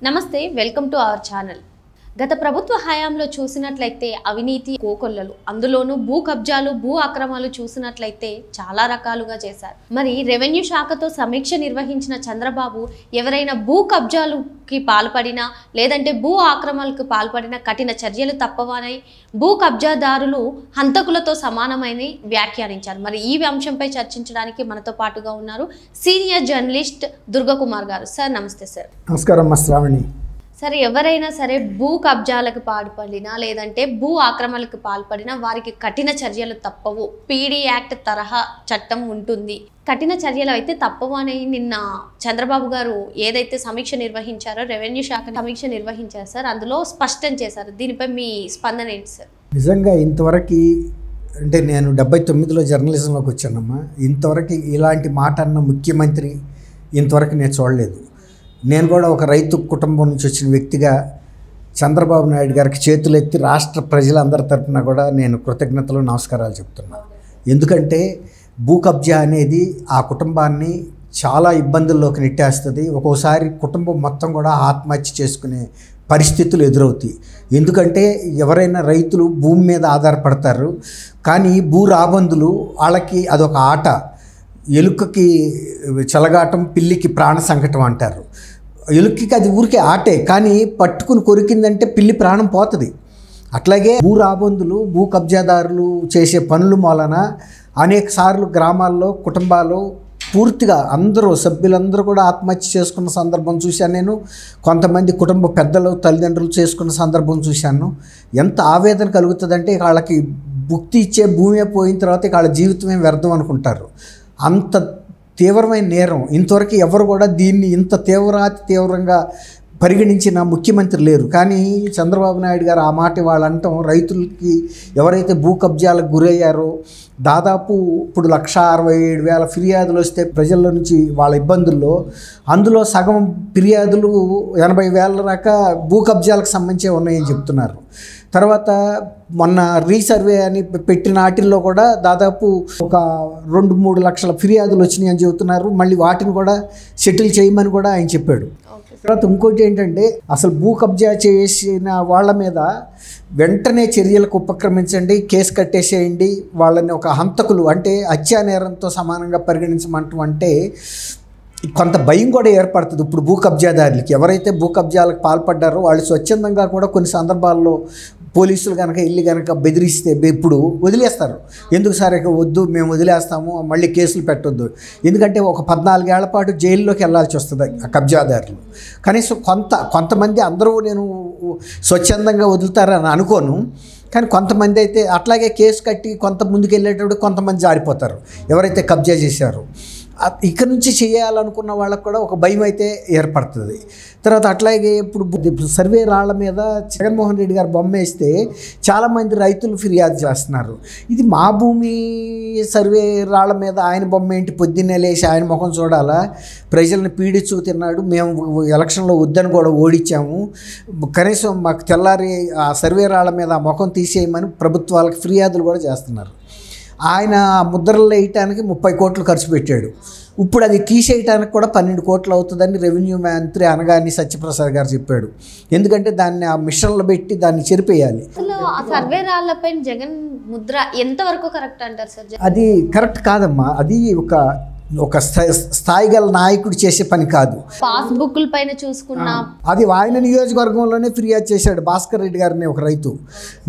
నమస్తే, welcome to our channel. గత ప్రభుత్వ హయాంలో చూసినట్లయితే అవినీతి కోకొల్లలు, అందులోనూ భూ కబ్జాలు, భూ అక్రమాలు చూసినట్లయితే చాలా రకాలుగా చేశారు. మరి రెవెన్యూ శాఖతో సమీక్ష నిర్వహించిన చంద్రబాబు ఎవరైనా భూ కబ్జాలుకి పాల్పడినా లేదంటే భూ ఆక్రమణలకు పాల్పడిన కఠిన చర్యలు తప్పవని, భూ కబ్జాదారులు హంతకులతో సమానమని వ్యాఖ్యానించారు. మరి ఈ అంశంపై చర్చించడానికి మనతో పాటుగా ఉన్నారు సీనియర్ జర్నలిస్ట్ దుర్గకుమార్ గారు. సార్ నమస్తే. సార్ నమస్కారం. శ్రావణి. సరే, ఎవరైనా సరే భూ కబ్జాలకు పాల్పడినా లేదంటే భూ ఆక్రమణలకు పాల్పడినా వారికి కఠిన చర్యలు తప్పవు, పీడీ యాక్ట్ తరహా చట్టం ఉంటుంది, కఠిన చర్యలు అయితే తప్పవు అని నిన్న చంద్రబాబు గారు ఏదైతే సమీక్ష నిర్వహించారో, రెవెన్యూ శాఖ సమీక్ష నిర్వహించారు సార్, అందులో స్పష్టం చేశారు. దీనిపై మీ స్పందన ఏంటి సార్? నిజంగా ఇంతవరకు అంటే నేను 79లో జర్నలిజంలోకి వచ్చానమ్మా. ఇంతవరకు ఇలాంటి మాట అన్న ముఖ్యమంత్రి ఇంతవరకు నేను చూడలేదు. నేను కూడా ఒక రైతు కుటుంబం నుంచి వచ్చిన వ్యక్తిగా చంద్రబాబు నాయుడు గారికి చేతులెత్తి రాష్ట్ర ప్రజలందరి తరఫున కూడా నేను కృతజ్ఞతలు, నమస్కారాలు చెప్తున్నాను. ఎందుకంటే భూ కబ్జా అనేది ఆ కుటుంబాన్ని చాలా ఇబ్బందుల్లోకి నెట్టేస్తుంది. ఒక్కోసారి కుటుంబం మొత్తం కూడా ఆత్మహత్య చేసుకునే పరిస్థితులు ఎదురవుతాయి. ఎందుకంటే ఎవరైనా రైతులు భూమి మీద ఆధారపడతారు, కానీ భూ రాబందులు వాళ్ళకి అదొక ఆట. ఎలుకకి చెలగాటం, పిల్లికి ప్రాణ సంకటం అంటారు. ఎలుకకి అది ఊరికే ఆటే, కానీ పట్టుకుని కొరికిందంటే పిల్లి ప్రాణం పోతుంది. అట్లాగే భూ రాబందులు, భూ కబ్జాదారులు చేసే పనుల మూలన అనేక సార్లు గ్రామాల్లో కుటుంబాలు పూర్తిగా అందరూ సభ్యులందరూ కూడా ఆత్మహత్య చేసుకున్న సందర్భం చూశాను నేను. కొంతమంది కుటుంబ పెద్దలు, తల్లిదండ్రులు చేసుకున్న సందర్భం చూశాను. ఎంత ఆవేదన కలుగుతుందంటే వాళ్ళకి భుక్తి ఇచ్చే భూమే పోయిన తర్వాత వాళ్ళ జీవితమే వ్యర్థం అనుకుంటారు. అంత తీవ్రమైన నేరం. ఇంతవరకు ఎవరు కూడా దీన్ని ఇంత తీవ్రంగా పరిగణించిన ముఖ్యమంత్రి లేరు. కానీ చంద్రబాబు నాయుడు గారు ఆ మాట వాళ్ళు అంటాం, రైతులకి ఎవరైతే భూ కబ్జాలకు గురయ్యారో దాదాపు ఇప్పుడు 1,67,000 ఫిర్యాదులు వస్తే ప్రజల నుంచి వాళ్ళ ఇబ్బందుల్లో, అందులో సగం ఫిర్యాదులు 80,000 దాకా భూ కబ్జాలకు సంబంధించి ఉన్నాయని చెప్తున్నారు. తర్వాత మొన్న రీసర్వే అని పెట్టిన వాటిల్లో కూడా దాదాపు ఒక 2-3 లక్షల ఫిర్యాదులు వచ్చినాయి అని చెబుతున్నారు. మళ్ళీ వాటిని కూడా సెటిల్ చేయమని కూడా ఆయన చెప్పాడు. తర్వాత ఇంకోటి ఏంటంటే, అసలు భూ కబ్జా చేసిన వాళ్ళ మీద వెంటనే చర్యలకు ఉపక్రమించండి, కేసు కట్టేసేయండి, వాళ్ళని ఒక హంతకులు అంటే హత్యా నేరంతో సమానంగా పరిగణించమంటాం అంటే కొంత భయం కూడా ఏర్పడుతుంది. ఇప్పుడు భూ కబ్జాదారులకి ఎవరైతే భూ కబ్జాలకు పాల్పడ్డారో వాళ్ళు స్వచ్ఛందంగా కూడా కొన్ని సందర్భాల్లో పోలీసులు కనుక వెళ్ళి కనుక బెదిరిస్తే ఇప్పుడు వదిలేస్తారు. ఎందుకు సార్ ఇక వద్దు, మేము వదిలేస్తాము, మళ్ళీ కేసులు పెట్టొద్దు. ఎందుకంటే ఒక 14 ఏళ్ల పాటు జైల్లోకి వెళ్ళాల్సి వస్తుంది ఆ కబ్జాదారులు. కనీసం కొంతమంది, అందరూ నేను స్వచ్ఛందంగా వదులుతారని అనుకోను, కానీ కొంతమంది అయితే అట్లాగే కేసు కట్టి కొంత ముందుకు వెళ్ళేటప్పుడు కొంతమంది జారిపోతారు ఎవరైతే కబ్జా చేశారో. ఇక్కడ నుంచి చేయాలనుకున్న వాళ్ళకు కూడా ఒక భయం అయితే ఏర్పడుతుంది. తర్వాత అట్లాగే ఇప్పుడు సర్వే రాళ్ల మీద జగన్మోహన్ రెడ్డి గారు బొమ్మ వేస్తే చాలామంది రైతులు ఫిర్యాదు చేస్తున్నారు. ఇది మా భూమి సర్వే రాళ్ల మీద ఆయన బొమ్మ ఏంటి, పొద్దున్నే లేచి ఆయన ముఖం చూడాలా, ప్రజల్ని పీడించు తిన్నాడు, మేము ఎలక్షన్లో వద్దని కూడా ఓడించాము, కనీసం మాకు తెల్లారి ఆ సర్వే రాళ్ల మీద ఆ ముఖం తీసేయమని ప్రభుత్వాలకు ఫిర్యాదులు కూడా చేస్తున్నారు. ఆయన ముద్రలు వేయటానికి 30 కోట్లు ఖర్చు పెట్టాడు. ఇప్పుడు అది తీసేయటానికి కూడా 12 కోట్లు అవుతుందని రెవెన్యూ మంత్రి అనగాని సత్యప్రసాద్ గారు చెప్పాడు. ఎందుకంటే దాన్ని ఆ మిషన్లో పెట్టి దాన్ని చెరిపేయాలి. అసలు ఆ సర్వే రాళ్లపై జగన్ ముద్ర ఎంతవరకు కరెక్ట్ అంటారు సార్? అది కరెక్ట్ కాదమ్మా. అది ఒక స్థాయి గల నాయకుడు చేసే పని కాదు. పాస్బుక్ల పైన చూసుకున్నా అది ఆయన నియోజకవర్గంలోనే ఫిర్యాదు చేశాడు భాస్కర్ రెడ్డి గారిని ఒక రైతు.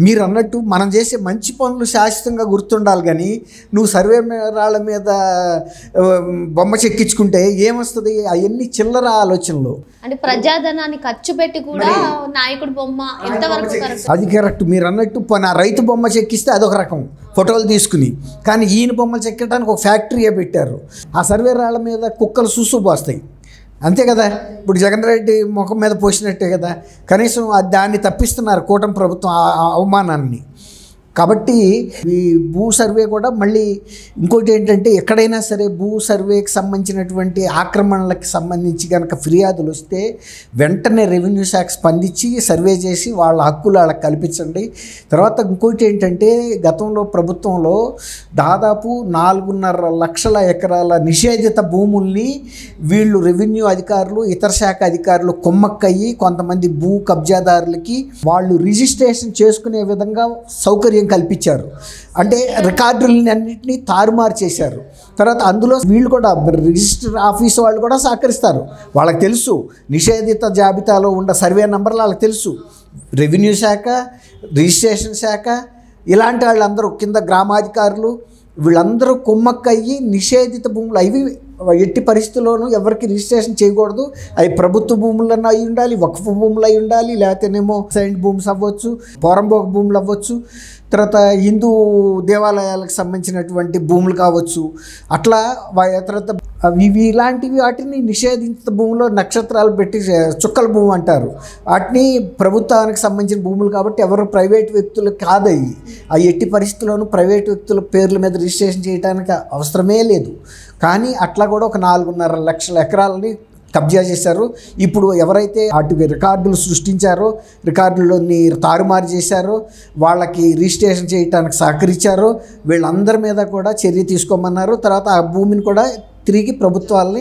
మీరు అన్నట్టు మనం చేసే మంచి పనులు శాశ్వతంగా గుర్తుండాలి, కానీ నువ్వు సర్వే రాళ్ళ మీద బొమ్మ చెక్కించుకుంటే ఏమొస్తుంది? అవన్నీ చిల్లర ఆలోచనలు. అంటే ప్రజాధనాన్ని ఖర్చు పెట్టి కూడా నాయకుడు బొమ్మ ఎంతవరకు కరెక్ట్? అది కరెక్ట్. మీరు అన్నట్టు ఆ రైతు బొమ్మ చెక్కిస్తే అదొక రకం ఫోటోలు తీసుకుని, కానీ ఈయన బొమ్మలు చెక్కడానికి ఒక ఫ్యాక్టరీయే పెట్టారు. ఆ సర్వే రాళ్ళ మీద కుక్కలు చూసు పోస్తాయి, అంతే కదా. ఇప్పుడు జగన్ రెడ్డి ముఖం మీద పోసినట్టే కదా. కనీసం దాన్ని తప్పిస్తున్నారు కూటమి ప్రభుత్వం అవమానాన్ని. కాబట్టి ఈ భూ సర్వే కూడా మళ్ళీ ఇంకోటి ఏంటంటే ఎక్కడైనా సరే భూ సర్వేకి సంబంధించినటువంటి ఆక్రమణలకు సంబంధించి కనుక ఫిర్యాదులు వస్తే వెంటనే రెవెన్యూ శాఖ స్పందించి సర్వే చేసి వాళ్ళ హక్కులు వాళ్ళకి కల్పించండి. తర్వాత ఇంకోటి ఏంటంటే గతంలో ప్రభుత్వంలో దాదాపు 4.5 లక్షల ఎకరాల నిషేధిత భూముల్ని వీళ్ళు రెవెన్యూ అధికారులు ఇతర శాఖ అధికారులు కొమ్మక్కయ్యి కొంతమంది భూ కబ్జాదారులకి వాళ్ళు రిజిస్ట్రేషన్ చేసుకునే విధంగా సౌకర్యం కల్పించారు. అంటే రికార్డులని అన్నింటినీ తారుమారు చేశారు. తర్వాత అందులో వీళ్ళు కూడా రిజిస్టర్ ఆఫీస్ వాళ్ళు కూడా సహకరిస్తారు. వాళ్ళకి తెలుసు నిషేధిత జాబితాలో ఉన్న సర్వే నెంబర్లు వాళ్ళకి తెలుసు. రెవెన్యూ శాఖ, రిజిస్ట్రేషన్ శాఖ ఇలాంటి వాళ్ళందరూ కింద గ్రామాధికారులు వీళ్ళందరూ కుమ్మక్కయ్యి నిషేధిత భూములు అవి ఎట్టి పరిస్థితుల్లోనూ ఎవరికి రిజిస్ట్రేషన్ చేయకూడదు. అవి ప్రభుత్వ భూములన్నా అయి ఉండాలి, వక్ఫ్ భూములు అయి ఉండాలి, లేకపోతేనేమో సైంట్ భూమ్స్ అవ్వచ్చు, పోరంబోక భూములు అవ్వచ్చు, తర్వాత హిందూ దేవాలయాలకు సంబంధించినటువంటి భూములు కావచ్చు. అట్లా తర్వాత ఇవి ఇలాంటివి వాటిని నిషేధించిన భూములో నక్షత్రాలు పెట్టి చుక్కల భూమి అంటారు. వాటిని ప్రభుత్వానికి సంబంధించిన భూములు కాబట్టి ఎవరు ప్రైవేట్ వ్యక్తులు కాదయ్యి. ఆ ఎట్టి పరిస్థితుల్లోనూ ప్రైవేట్ వ్యక్తుల పేర్ల మీద రిజిస్ట్రేషన్ చేయడానికి అవసరమే లేదు. కానీ అట్లా కూడా ఒక 4.5 లక్షల ఎకరాలని కబ్జా చేశారు. ఇప్పుడు ఎవరైతే వాటి రికార్డులు సృష్టించారో, రికార్డులని తారుమారు చేశారో, వాళ్ళకి రిజిస్ట్రేషన్ చేయడానికి సహకరించారో వీళ్ళందరి మీద కూడా చర్య తీసుకోమన్నారు. తర్వాత ఆ భూమిని కూడా తిరిగి ప్రభుత్వాలని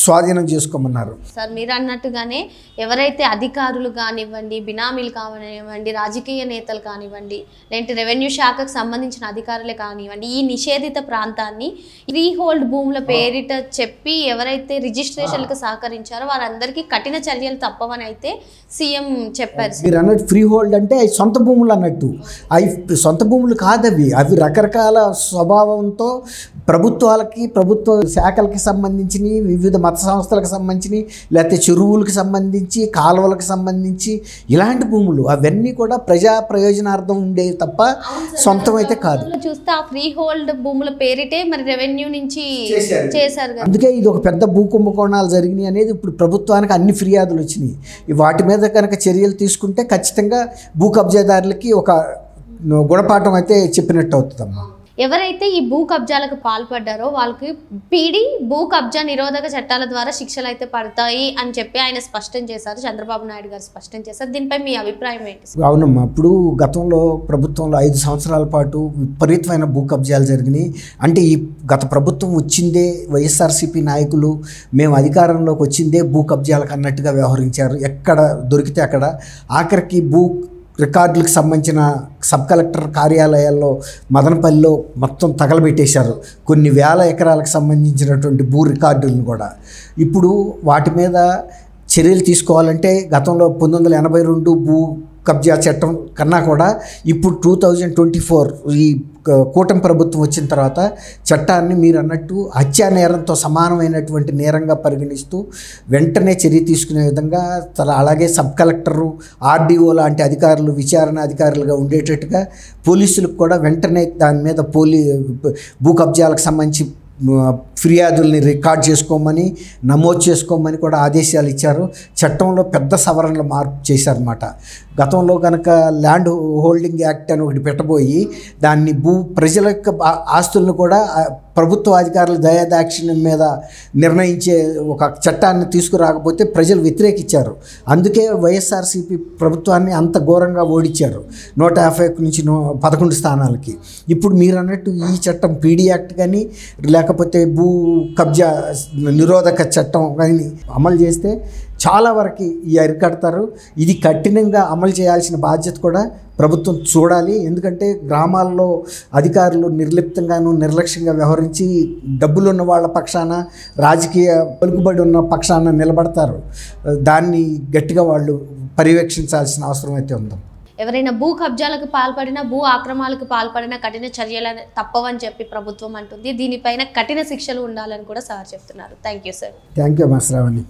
స్వాధీనం చేసుకోమన్నారు. సార్ మీరు అన్నట్టుగానే ఎవరైతే అధికారులు కానివ్వండి, బినామీలు కానివ్వండి, రాజకీయ నేతలు కానివ్వండి, లేదంటే రెవెన్యూ శాఖకు సంబంధించిన అధికారులే కానివ్వండి, ఈ నిషేధిత ప్రాంతాన్ని ఫ్రీ హోల్డ్ భూముల పేరిట చెప్పి ఎవరైతే రిజిస్ట్రేషన్లకు సహకరించారో వారందరికీ కఠిన చర్యలు తప్పవని అయితే సీఎం చెప్పారు. మీరు అన్నట్టు ఫ్రీ హోల్డ్ అంటే అవి సొంత భూములు అన్నట్టు. అవి సొంత భూములు కాదవి. అవి రకరకాల స్వభావంతో ప్రభుత్వాలకి, ప్రభుత్వ శాఖలకి సంబంధించినవి, వివిధ మత సంస్థలకు సంబంధించినవి, లేకపోతే చెరువులకు సంబంధించి, కాలువలకు సంబంధించి ఇలాంటి భూములు అవన్నీ కూడా ప్రజా ప్రయోజనార్థం ఉండేవి తప్ప సొంతం అయితే కాదు. చూస్తే ఆ ఫ్రీ హోల్డ్ భూముల పేరిటే మరి రెవెన్యూ నుంచి చేశారు. అందుకే ఇది ఒక పెద్ద భూ కుంభకోణాలు జరిగినాయి అనేది ఇప్పుడు ప్రభుత్వానికి అన్ని ఫిర్యాదులు వచ్చినాయి. వాటి మీద కనుక చర్యలు తీసుకుంటే ఖచ్చితంగా భూ కబ్జాదారులకి ఒక గుణపాఠం అయితే చెప్పినట్టు అవుతుందమ్మా. ఎవరైతే ఈ భూ కబ్జాలకు పాల్పడ్డారో వాళ్ళకి పీడీ భూ కబ్జా నిరోధక చట్టాల ద్వారా శిక్షలు అయితే పడతాయి అని చెప్పి ఆయన స్పష్టం చేశారు. చంద్రబాబు నాయుడు గారు స్పష్టం చేశారు. దీనిపై మీ అభిప్రాయం ఏంటి? అవునమ్మా, ఇప్పుడు గతంలో ప్రభుత్వంలో 5 సంవత్సరాల పాటు విపరీతమైన భూ కబ్జాలు జరిగినాయి. అంటే ఈ గత ప్రభుత్వం వచ్చిందే, వైఎస్ఆర్సీపీ నాయకులు మేము అధికారంలోకి వచ్చిందే భూ కబ్జాలకు అన్నట్టుగా వ్యవహరించారు. ఎక్కడ దొరికితే అక్కడ ఆఖరికి భూ రికార్డులకు సంబంధించిన సబ్ కలెక్టర్ కార్యాలయాల్లో మదనపల్లిలో మొత్తం తగలబెట్టేశారు కొన్ని వేల ఎకరాలకు సంబంధించినటువంటి భూ రికార్డులను కూడా. ఇప్పుడు వాటి మీద చర్యలు తీసుకోవాలంటే గతంలో 1982 భూ కబ్జా చట్టం కన్నా కూడా ఇప్పుడు 2024 ఈ కూటమి ప్రభుత్వం వచ్చిన తర్వాత చట్టాన్ని మీరు అన్నట్టు హత్యా నేరంతో సమానమైనటువంటి నేరంగా పరిగణిస్తూ వెంటనే చర్య తీసుకునే విధంగా అలాగే సబ్ కలెక్టరు, ఆర్డీఓ లాంటి అధికారులు విచారణ అధికారులుగా ఉండేటట్టుగా పోలీసులకు కూడా వెంటనే దాని మీద భూ కబ్జాలకు సంబంధించి ఫిర్యాదుల్ని రికార్డ్ చేసుకోమని, నమోదు చేసుకోమని కూడా ఆదేశాలు ఇచ్చారు. చట్టంలో పెద్ద సవరణలు మార్పు చేశారన్నమాట. గతంలో కనుక ల్యాండ్ హోల్డింగ్ యాక్ట్ అని ఒకటి పెట్టబోయి దాన్ని ప్రజల యొక్క ఆస్తులను కూడా ప్రభుత్వ అధికారుల దయాదాక్షిణ్యం మీద నిర్ణయించే ఒక చట్టాన్ని తీసుకురాకపోతే ప్రజలు వ్యతిరేకించారు. అందుకే వైఎస్ఆర్సీపీ ప్రభుత్వాన్ని అంత ఘోరంగా ఓడించారు 151 నుంచి 11 స్థానాలకి. ఇప్పుడు మీరు అన్నట్టు ఈ చట్టం పీడీ యాక్ట్ కానీ లేకపోతే భూ కబ్జా నిరోధక చట్టం కానీ అమలు చేస్తే చాలా వరకు అరికడతారు. ఇది కఠినంగా అమలు చేయాల్సిన బాధ్యత కూడా ప్రభుత్వం చూడాలి. ఎందుకంటే గ్రామాల్లో అధికారులు నిర్లిప్తంగాను నిర్లక్ష్యంగా వ్యవహరించి డబ్బులున్న వాళ్ళ పక్షాన, రాజకీయ పలుకుబడి ఉన్న పక్షాన నిలబడతారు. దాన్ని గట్టిగా వాళ్ళు పర్యవేక్షించాల్సిన అవసరం అయితే ఉంది. ఎవరైనా భూ కబ్జాలకు పాల్పడినా, భూ ఆక్రమణలకు పాల్పడినా కఠిన చర్యలు తప్పవని చెప్పి ప్రభుత్వం అంటుంది. దీనిపైన కఠిన శిక్షలు ఉండాలని కూడా సార్ చెప్తున్నారు. Thank you sir. Thank you Shravani.